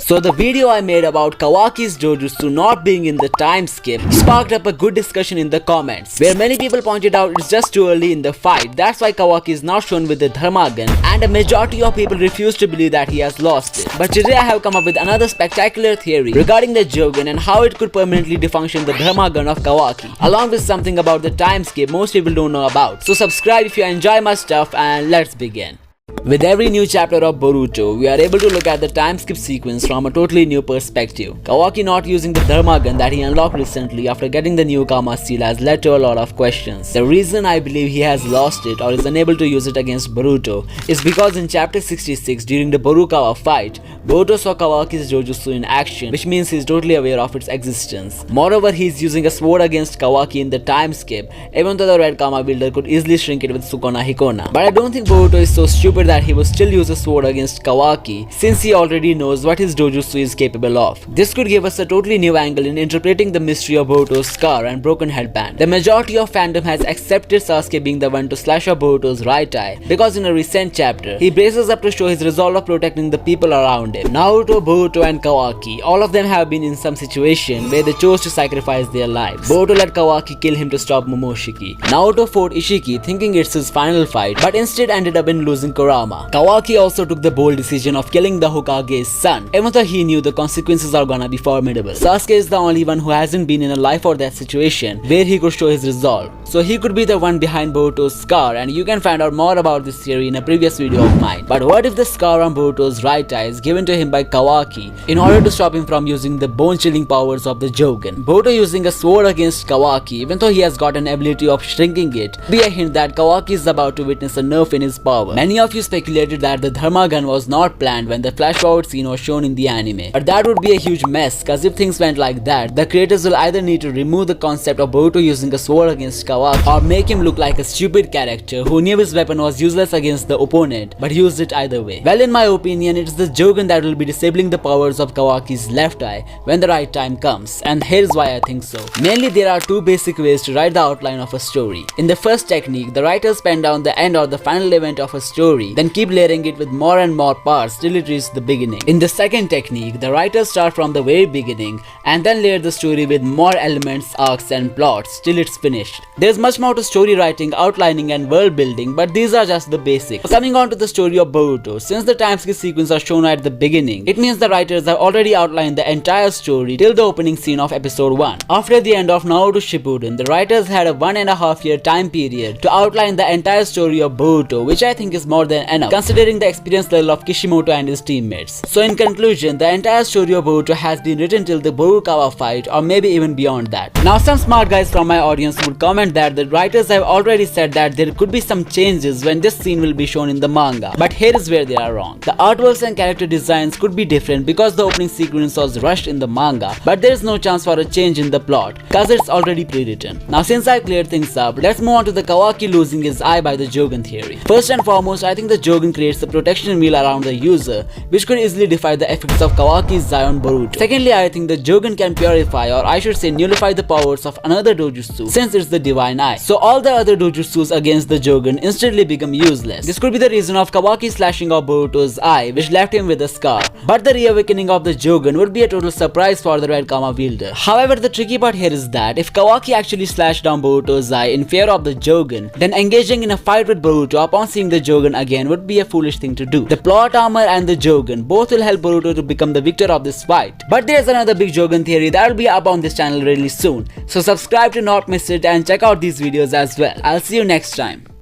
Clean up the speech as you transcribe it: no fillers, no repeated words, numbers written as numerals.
So the video I made about Kawaki's Dojutsu not being in the time skip sparked up a good discussion in the comments, where many people pointed out it's just too early in the fight, that's why Kawaki is not shown with the dharmagan, and a majority of people refuse to believe that he has lost it. But today I have come up with another spectacular theory regarding the Jougan and how it could permanently defunction the dharmagan of Kawaki, along with something about the time skip most people don't know about. So subscribe if you enjoy my stuff and let's begin. With every new chapter of Boruto, we are able to look at the time skip sequence from a totally new perspective. Kawaki not using the dharmagan that he unlocked recently after getting the new Karma seal has led to a lot of questions. The reason I believe he has lost it or is unable to use it against Boruto is because in chapter 66 during the Borukawa fight, Boruto saw Kawaki's Dojutsu in action, which means he is totally aware of its existence. Moreover, he is using a sword against Kawaki in the time skip, even though the red Karma builder could easily shrink it with Sukona Hikona. But I don't think Boruto is so stupid that he would still use a sword against Kawaki, since he already knows what his Dojutsu is capable of. This could give us a totally new angle in interpreting the mystery of Boruto's scar and broken headband. The majority of fandom has accepted Sasuke being the one to slash off Boruto's right eye, because in a recent chapter, he braces up to show his resolve of protecting the people around him. Naruto, Boruto and Kawaki, all of them have been in some situation where they chose to sacrifice their lives. Boruto let Kawaki kill him to stop momoshiki. Naruto fought Ishiki thinking it's his final fight, but instead ended up in losing Kurama. Kawaki also took the bold decision of killing the Hokage's son, even though he knew the consequences are gonna be formidable. Sasuke is the only one who hasn't been in a life or death situation where he could show his resolve. So he could be the one behind Boruto's scar, and you can find out more about this theory in a previous video of mine. But what if the scar on Boruto's right eye is given to him by Kawaki in order to stop him from using the bone-chilling powers of the Jougan? Boruto using a sword against Kawaki, even though he has got an ability of shrinking it, be a hint that Kawaki is about to witness a nerf in his power. Many of you speculated that the dharmagan was not planned when the flash forward scene was shown in the anime. But that would be a huge mess, cause if things went like that, the creators will either need to remove the concept of Boruto using a sword against Kawaki or make him look like a stupid character who knew his weapon was useless against the opponent but used it either way. Well, in my opinion, it's the Jougan that will be disabling the powers of Kawaki's left eye when the right time comes, and here's why I think so. Mainly there are two basic ways to write the outline of a story. In the first technique, the writers pen down the end or the final event of a story, then keep layering it with more and more parts till it reaches the beginning. In the second technique, the writers start from the very beginning and then layer the story with more elements, arcs and plots till it's finished. There's much more to story writing, outlining and world building, but these are just the basics. Coming on to the story of Boruto, since the timeskip sequence are shown at the beginning, it means the writers have already outlined the entire story till the opening scene of episode 1. After the end of Naruto Shippuden, the writers had a 1.5 year time period to outline the entire story of Boruto, which I think is more than enough, considering the experience level of Kishimoto and his teammates. So in conclusion, the entire story of Boruto has been written till the Borukawa fight or maybe even beyond that. Now some smart guys from my audience would comment that the writers have already said that there could be some changes when this scene will be shown in the manga, but here is where they are wrong. The artworks and character designs could be different because the opening sequence was rushed in the manga, but there is no chance for a change in the plot cause it's already pre-written. Now since I cleared things up, let's move on to the Kawaki losing his eye by the Jougan theory. First and foremost, I think the Jougan creates a protection wheel around the user, which could easily defy the effects of Kawaki's eye on Boruto. Secondly, I think the Jougan can purify, or I should say nullify, the powers of another Dojutsu, since it's the divine eye. So all the other Dojutsus against the Jougan instantly become useless. This could be the reason of Kawaki slashing off Boruto's eye, which left him with a scar. But the reawakening of the Jougan would be a total surprise for the red Karma wielder. However, the tricky part here is that if Kawaki actually slashed down Boruto's eye in fear of the Jougan, then engaging in a fight with Boruto upon seeing the Jougan again would be a foolish thing to do. The plot armor and the Jougan both will help Boruto to become the victor of this fight. But there's another big Jougan theory that will be up on this channel really soon. So subscribe to not miss it and check out these videos as well. I'll see you next time.